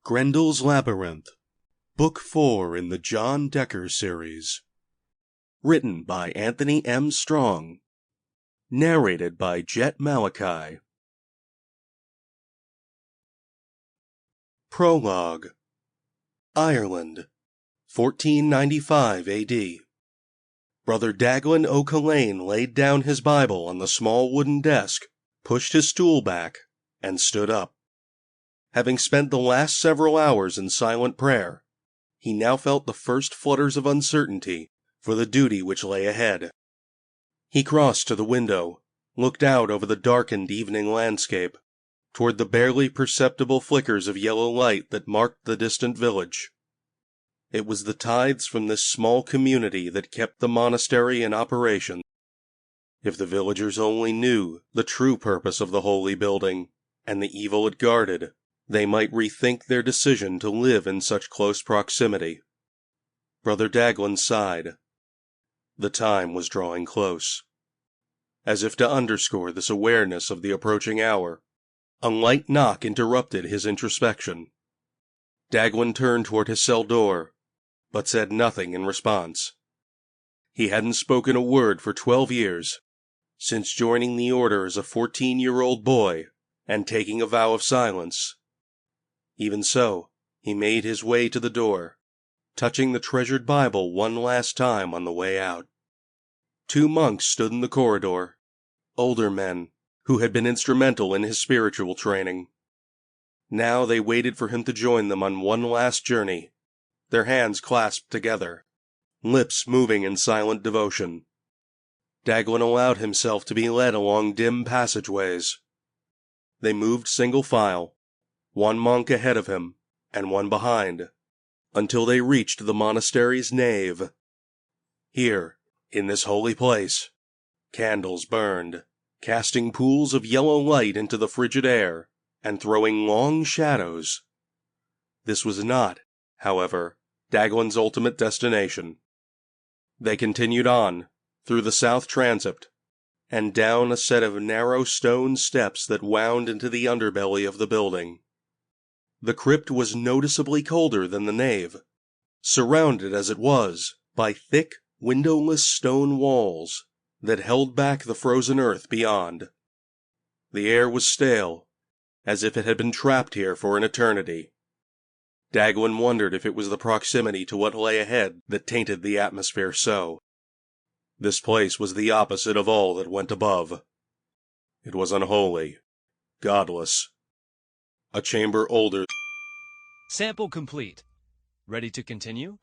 Grendel's Labyrinth, Book 4 in the John Decker series. Written by Anthony M. Strong. Narrated by Jet Malakai. Prologue. Ireland, 1495 A.D. Brother Daglin O'Callane laid down his Bible on the small wooden desk, pushed his stool back, and stood up. Having spent the last several hours in silent prayer, he now felt the first flutters of uncertainty for the duty which lay ahead. He crossed to the window, looked out over the darkened evening landscape, toward the barely perceptible flickers of yellow light that marked the distant village. It was the tithes from this small community that kept the monastery in operation. If the villagers only knew the true purpose of the holy building and the evil it guarded, they might rethink their decision to live in such close proximity. Brother Daglin sighed. The time was drawing close. As if to underscore this awareness of the approaching hour, a light knock interrupted his introspection. Daglin turned toward his cell door, but said nothing in response. He hadn't spoken a word for 12 years, since joining the order as a 14-year-old boy and taking a vow of silence. Even so, he made his way to the door, touching the treasured Bible one last time on the way out. 2 monks stood in the corridor, older men who had been instrumental in his spiritual training. Now they waited for him to join them on one last journey, their hands clasped together, lips moving in silent devotion. Daglin allowed himself to be led along dim passageways. They moved single file, one monk ahead of him and one behind, until they reached the monastery's nave. Here, in this holy place, candles burned, casting pools of yellow light into the frigid air and throwing long shadows. This was not, however, Daglin's ultimate destination. They continued on, through the south transept, and down a set of narrow stone steps that wound into the underbelly of the building. The crypt was noticeably colder than the nave, surrounded as it was by thick, windowless stone walls that held back the frozen earth beyond. The air was stale, as if it had been trapped here for an eternity. Daglin wondered if it was the proximity to what lay ahead that tainted the atmosphere so. This place was the opposite of all that went above. It was unholy, godless. A chamber older. Sample complete. Ready to continue?